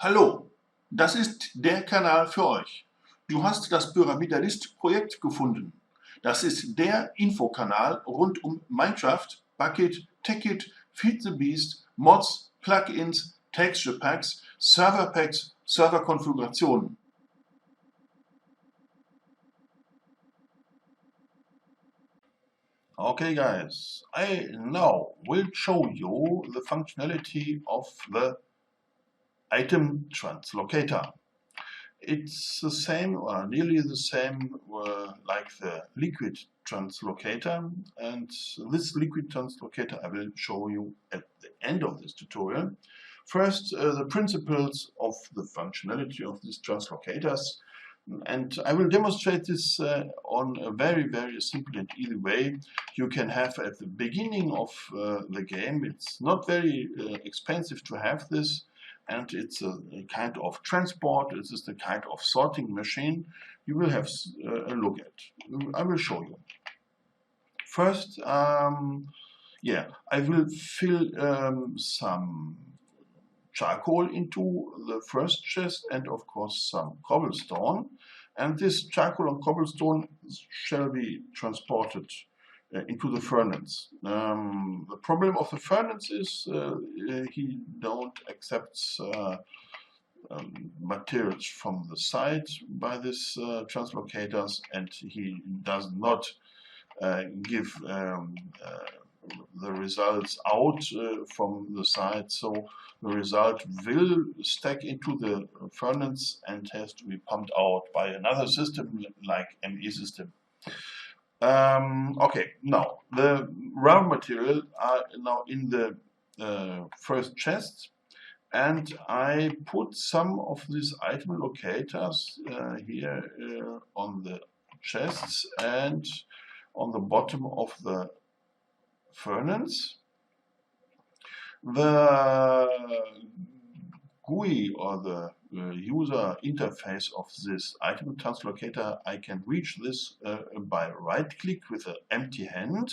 Hallo, das ist der Kanal für euch. Du hast das Pyramidalist-Projekt gefunden. Das ist der Infokanal rund um Minecraft, Bucket, Techit, Feed the Beast, Mods, Plugins, Texture Packs, Server Packs, Serverkonfigurationen. Okay guys, I now will show you the functionality of the item translocator. It's the same or nearly the same like the liquid translocator, and this liquid translocator I will show you at the end of this tutorial. First, the principles of the functionality of these translocators, and I will demonstrate this on a very simple and easy way. You can have at the beginning of the game. It's not very expensive to have this, and it's a kind of transport. It is the kind of sorting machine you will have a look at. I will show you. First, yeah, I will fill some charcoal into the first chest and of course some cobblestone, and this charcoal and cobblestone shall be transported into the furnace. The problem of the furnace is he don't accept materials from the side by this translocators, and he does not give the results out from the side, so the result will stack into the furnace and has to be pumped out by another system like ME system. Okay, now the raw material are now in the first chest, and I put some of these item locators here on the chests and on the bottom of the furnace. The GUI or the user interface of this item translocator, I can reach this by right click with an empty hand,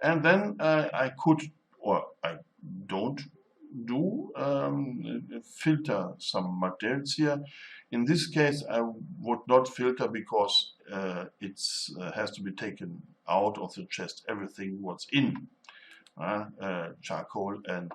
and then I could, or I don't do, filter some materials here. In this case I would not filter because it has to be taken out of the chest, everything what's in charcoal and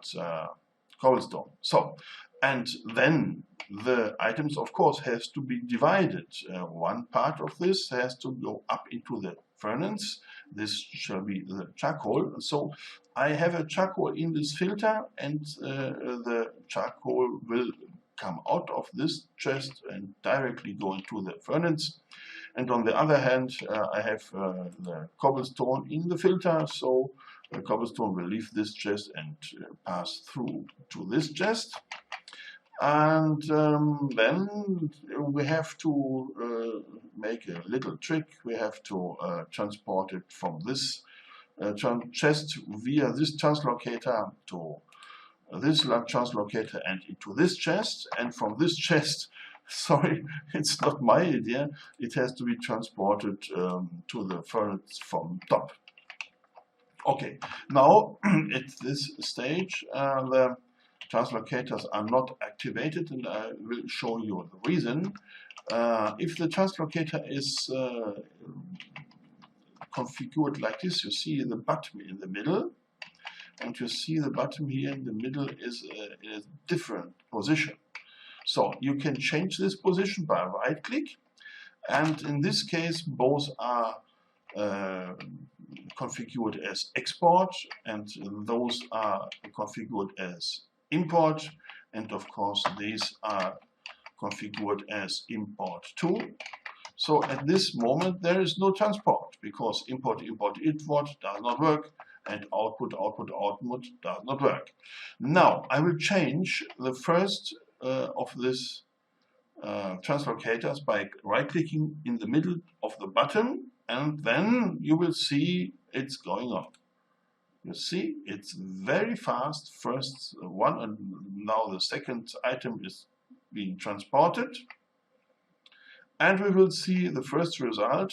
cobblestone. So, and then the items of course has to be divided. One part of this has to go up into the furnace. This shall be the charcoal. So I have a charcoal in this filter, and the charcoal will come out of this chest and directly go into the furnace. And on the other hand, I have the cobblestone in the filter, so the cobblestone will leave this chest and pass through to this chest. And then we have to make a little trick. We have to transport it from this chest via this translocator to this translocator and into this chest, and from this chest, sorry, it's not my idea, it has to be transported to the furnace from top. Okay, now at this stage the translocators are not activated, and I will show you the reason. If the translocator is configured like this, you see the bottom in the middle, and you see the bottom here in the middle is in a different position. So you can change this position by right click, and in this case both are configured as export, and those are configured as import, and of course these are configured as import too. So at this moment there is no transport, because import does not work, and output does not work. Now I will change the first of this translocators by right clicking in the middle of the button, and then you will see it's going on. You see it's very fast. First one, and now the second item is being transported, and we will see the first result.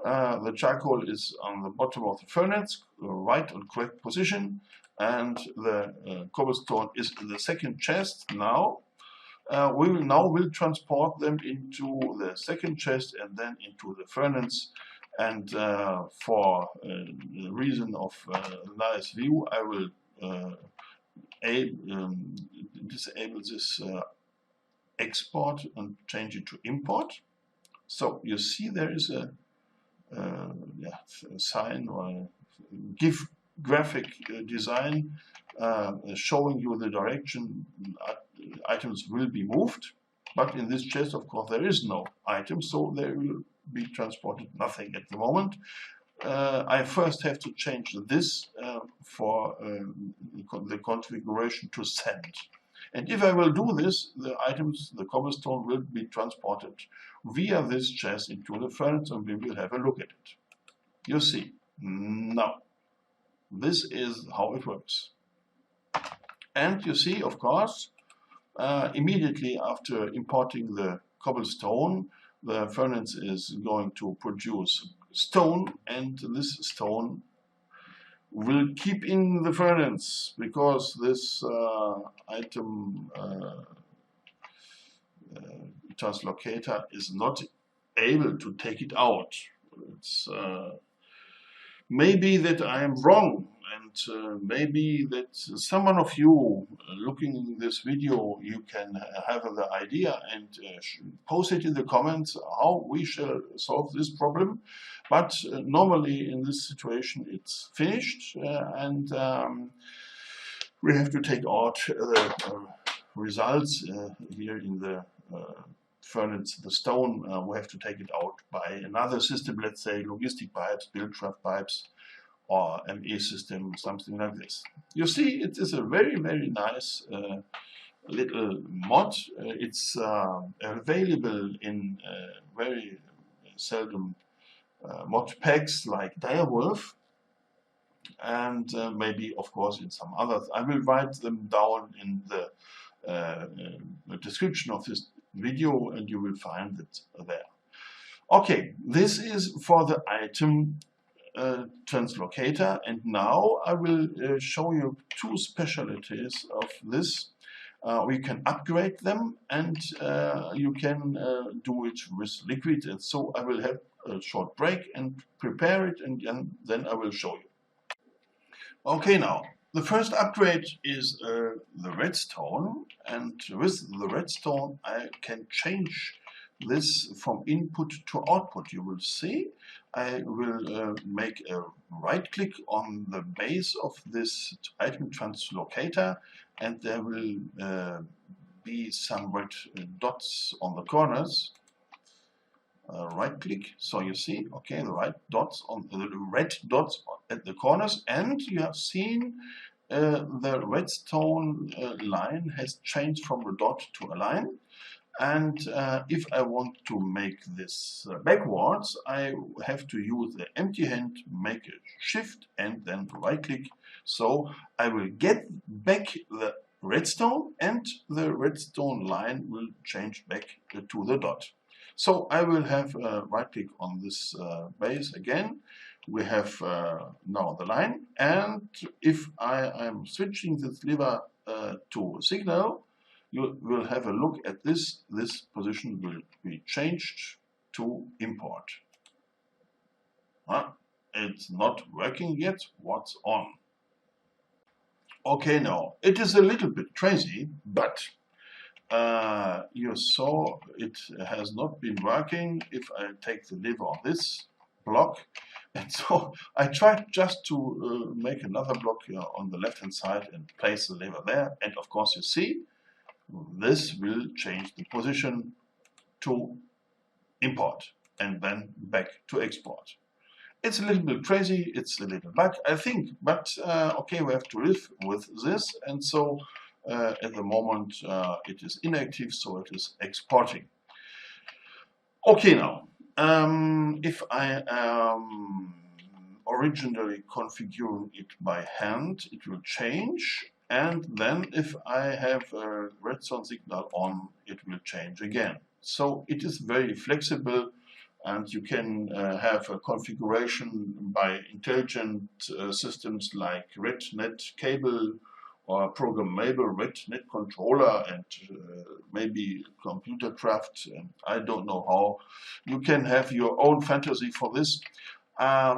The charcoal is on the bottom of the furnace, right and correct position, and the cobblestone is in the second chest now. we will transport them into the second chest and then into the furnace. And for the reason of nice view, I will disable this export and change it to import. So you see there is a sign or a GIF graphic design showing you the direction items will be moved. But in this chest, of course, there is no item, so there will be transported nothing at the moment. I first have to change this for the configuration to send. And if I will do this, the items, the cobblestone, will be transported via this chest into the furnace, and we will have a look at it. You see, now, this is how it works. And you see, of course, immediately after importing the cobblestone, the furnace is going to produce stone, and this stone will keep in the furnace because this item translocator is not able to take it out. It's maybe that I am wrong, and maybe that someone of you looking this video, you can have the idea and post it in the comments how we shall solve this problem. But normally in this situation it's finished, and we have to take out the results here in the furnace, the stone. We have to take it out by another system, let's say logistic pipes, build-shaft pipes, or ME system, something like this. You see, it is a very, very nice little mod. It's available in very seldom Modpacks like Direwolf, and maybe, of course, in some others. I will write them down in the description of this video, and you will find it there. Okay, this is for the item translocator, and now I will show you two specialties of this. We can upgrade them, and you can do it with liquid, and so I will have a short break and prepare it, and then I will show you. Okay, now the first upgrade is the redstone, and with the redstone I can change this from input to output. You will see I will make a right click on the base of this item translocator, and there will be some red dots on the corners. Right click, so you see, okay, the red dots at the corners, and you have seen the redstone line has changed from a dot to a line. And if I want to make this backwards, I have to use the empty hand, make a shift, and then right click. So I will get back the redstone, and the redstone line will change back to the dot. So I will have a right click on this base again. We have now the line, and if I am switching this lever to signal, you will have a look at this. This position will be changed to import. It's not working yet. What's on? Okay, now it is a little bit crazy, but you saw it has not been working if I take the lever on this block. And so I tried just to make another block here on the left hand side and place the lever there. And of course you see, this will change the position to import and then back to export. It's a little bit crazy, it's a little bug, I think, but okay, we have to live with this, and so at the moment it is inactive, so it is exporting. Okay, now, if I am originally configuring it by hand, it will change. And then if I have a redstone signal on, it will change again. So it is very flexible, and you can have a configuration by intelligent systems like RedNet cable or programmable net controller and maybe computer craft. I don't know how. You can have your own fantasy for this.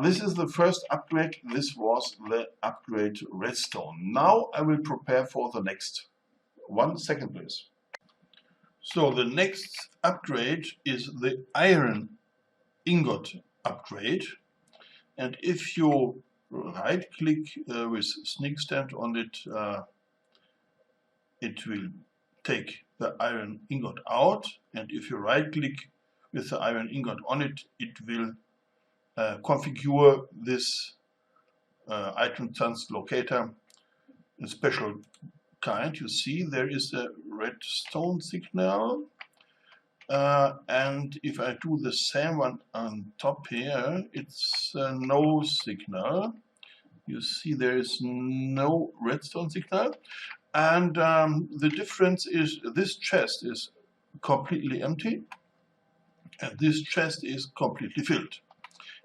This is the first upgrade. This was the upgrade Redstone. Now I will prepare for the next. 1 second, please. So the next upgrade is the iron ingot upgrade. And if you right click with sneak stand on it, it will take the iron ingot out. And if you right click with the iron ingot on it, it will configure this item translocator, a special kind. You see there is a redstone signal, and if I do the same one on top here, it's no signal. You see there is no redstone signal, and the difference is this chest is completely empty and this chest is completely filled.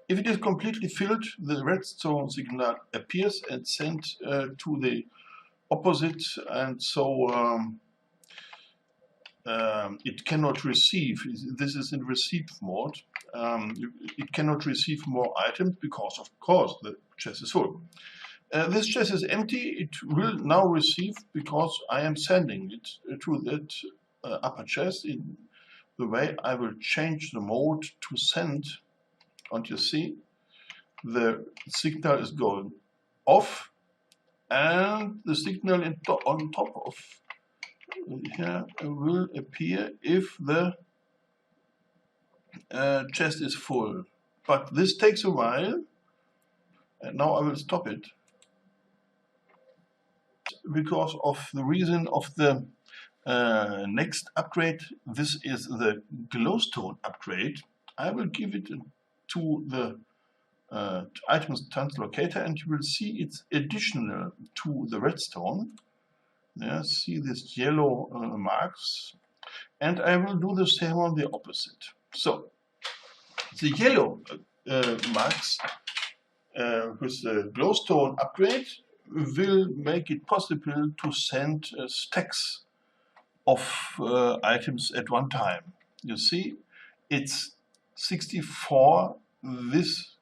If it is completely filled, the redstone signal appears and sent to the opposite, and so it cannot receive. This is in receive mode. It cannot receive more items because, of course, the chest is full. This chest is empty. It will now receive because I am sending it to that upper chest. In the way I will change the mode to send, and you see the signal is going off, and the signal on top of here will appear if the chest is full. But this takes a while, and now I will stop it because of the reason of the next upgrade. This is the glowstone upgrade. I will give it to the items translocator, and you will see it's additional to the redstone. Yeah, see these yellow marks, and I will do the same on the opposite. So the yellow marks with the glowstone upgrade will make it possible to send stacks of items at one time. You see, it's 64. This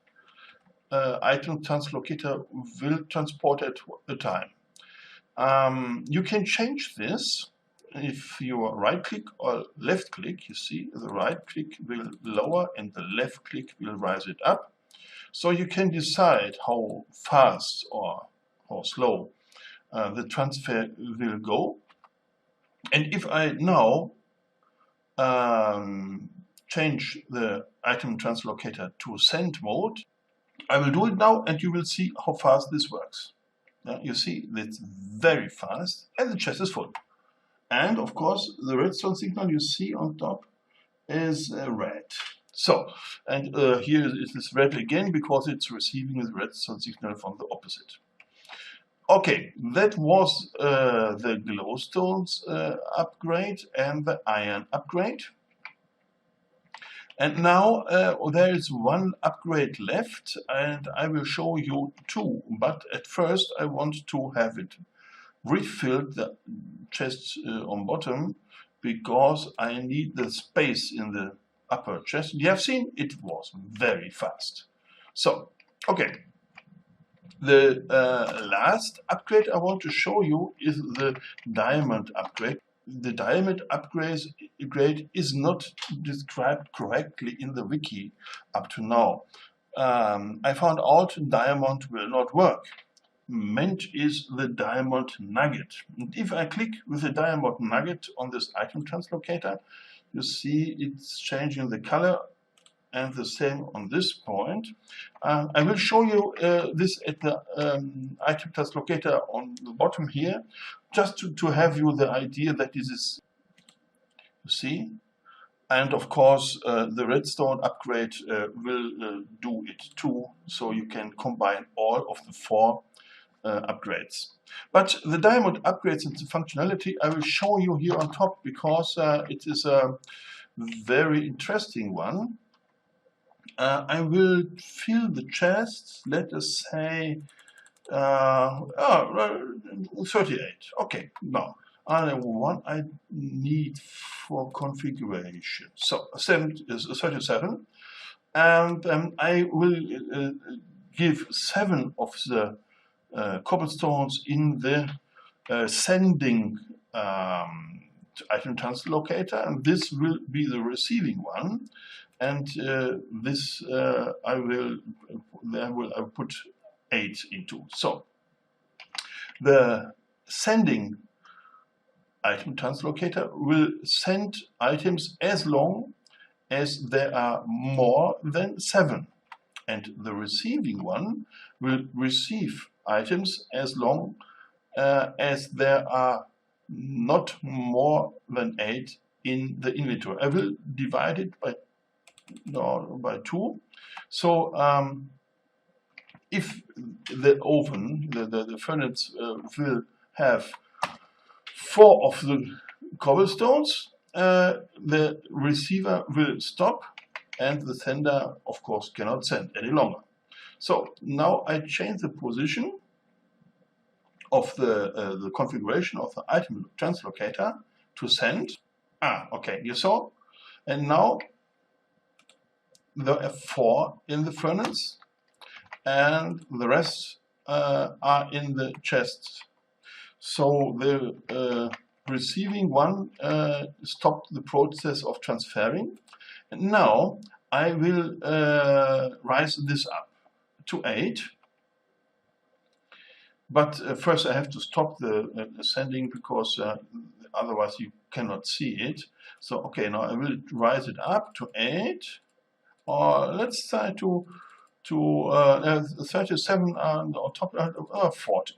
item translocator will transport at a time. You can change this if you right click or left click. You see the right click will lower and the left click will rise it up. So you can decide how fast or how slow the transfer will go. And if I now change the item translocator to send mode, I will do it now, and you will see how fast this works. You see, it's very fast, and the chest is full. And of course, the redstone signal you see on top is red. So, and here it is red again because it's receiving the redstone signal from the opposite. Okay, that was the glowstones upgrade and the iron upgrade. And now there is one upgrade left, and I will show you two. But at first I want to have it refilled, the chest on bottom, because I need the space in the upper chest. You have seen it was very fast. So, okay. The last upgrade I want to show you is the diamond upgrade. The diamond upgrade is not described correctly in the wiki up to now. I found out diamond will not work. Meant is the diamond nugget. And if I click with the diamond nugget on this item translocator, you see it's changing the color, and the same on this point. I will show you this at the item translocator on the bottom here, just to have you the idea that this is, you see. And of course, the redstone upgrade will do it too, so you can combine all of the four upgrades. But the diamond upgrades and the functionality I will show you here on top, because it is a very interesting one. I will fill the chests, let us say 38. Okay, now one I need for configuration. So 7 is 37, and I will give 7 of the cobblestones in the sending item translocator, and this will be the receiving one, and this I will put 8 into. So the sending item translocator will send items as long as there are more than 7, and the receiving one will receive items as long as there are not more than 8 in the inventory. I will divide it by 2. So if the oven, the furnace will have 4 of the cobblestones, the receiver will stop, and the sender, of course, cannot send any longer. So now I change the position of the configuration of the item translocator to send. Okay, you saw, and now there are 4 in the furnace, and the rest are in the chests. So the receiving one stopped the process of transferring, and now I will rise this up to 8. But first I have to stop the sending, because otherwise you cannot see it. So okay, now I will rise it up to 8, or let's try to 37 on top of 40.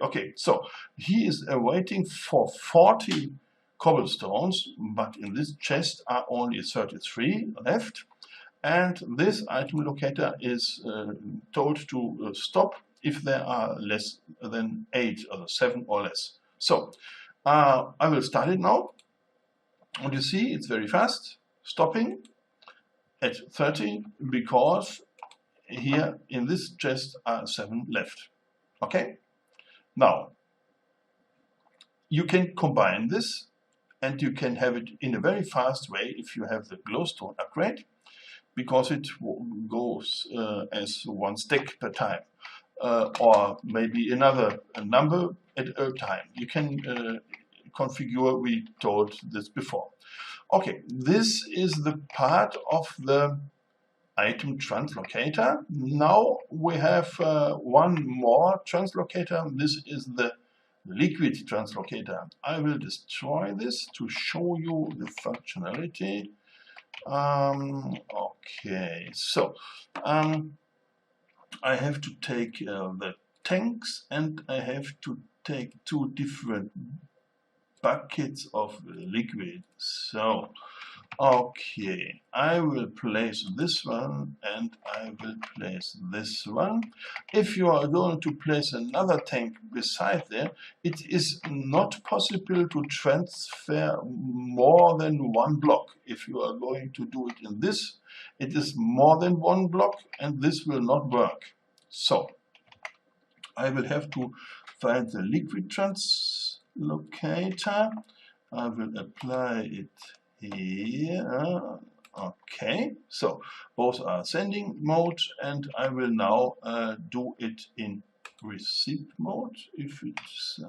Okay, so he is waiting for 40 cobblestones, but in this chest are only 33 left, and this item locator is told to stop if there are less than 8 or 7 or less. So I will start it now, and you see it's very fast, stopping at 30, because here in this chest are 7 left. Okay, now you can combine this, and you can have it in a very fast way if you have the glowstone upgrade, because it goes as 1 stack per time, or maybe another number at a time. You can configure, we told this before. Okay, this is the part of the item translocator. Now we have one more translocator. This is the liquid translocator. I will destroy this to show you the functionality. Okay, so I have to take the tanks, and I have to take 2 different buckets of liquid. So okay, I will place this one, and I will place this one. If you are going to place another tank beside there, it is not possible to transfer more than 1 block. If you are going to do it in this, it is more than 1 block, and this will not work. So I will have to find the liquid translocator. I will apply it here. Okay, so both are sending mode, and I will now do it in receipt mode. If it's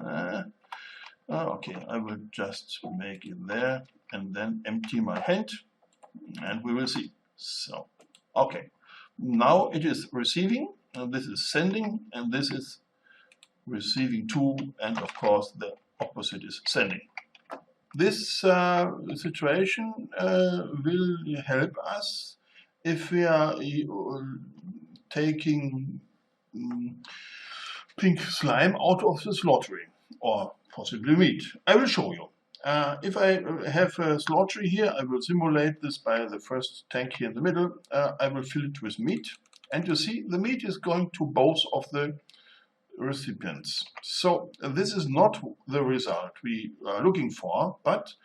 okay, I will just make it there and then empty my hand, and we will see. So okay, now it is receiving, and this is sending, and this is receiving too, and of course the opposite is sending. This situation will help us if we are taking pink slime out of the slaughtering, or possibly meat. I will show you. If I have a slaughtery here, I will simulate this by the first tank here in the middle. I will fill it with meat, and you see the meat is going to both of the recipients. So this is not the result we are looking for, but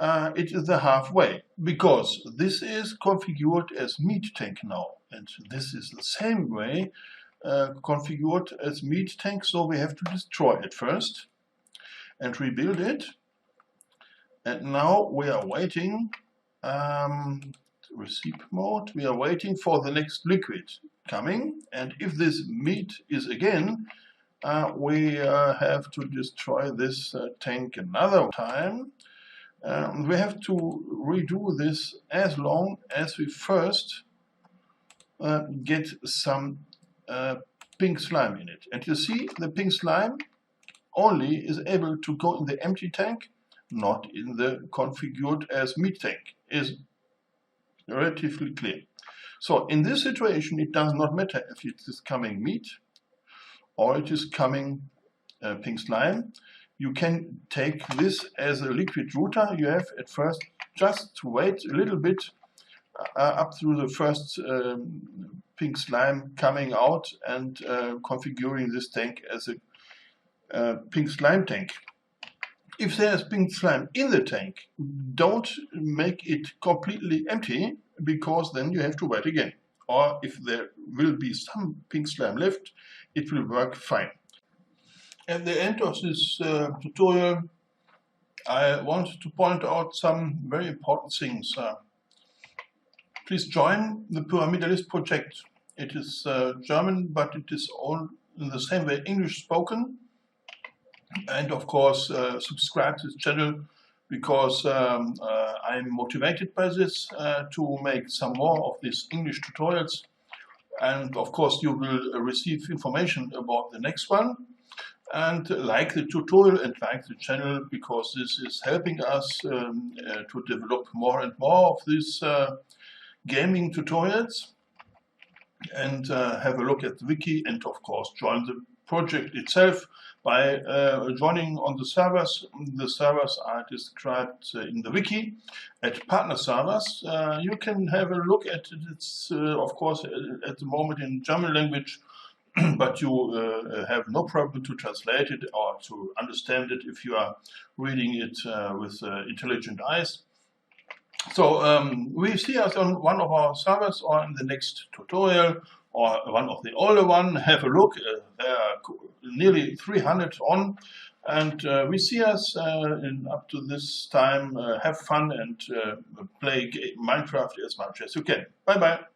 it is the halfway, because this is configured as meat tank now, and this is the same way configured as meat tank, so we have to destroy it first and rebuild it. And now we are waiting, receipt mode, we are waiting for the next liquid coming, and if this meat is again, we have to destroy this tank another time. We have to redo this as long as we first get some pink slime in it. And you see the pink slime only is able to go in the empty tank, not in the configured as meat tank. Is relatively clear. So in this situation, it does not matter if it is coming meat or it is coming pink slime. You can take this as a liquid router. You have at first just to wait a little bit up through the first pink slime coming out and configuring this tank as a pink slime tank. If there's pink slime in the tank, don't make it completely empty, because then you have to wait again. Or if there will be some pink slime left, it will work fine. At the end of this tutorial, I want to point out some very important things. Please join the Pyramidalist project. It is German, but it is all in the same way English spoken. And of course, subscribe to this channel, because I'm motivated by this to make some more of these English tutorials. And of course, you will receive information about the next one. And like the tutorial and like the channel, because this is helping us to develop more and more of these gaming tutorials. And have a look at the wiki, and of course join the project itself by joining on the servers. The servers are described in the wiki at partner servers. You can have a look at it. It's of course at the moment in German language, but you have no problem to translate it or to understand it if you are reading it with intelligent eyes. So we see us on one of our servers or in the next tutorial, or one of the older one. Have a look. There are nearly 300 on, and we see us up to this time. Have fun and play Minecraft as much as you can. Bye bye.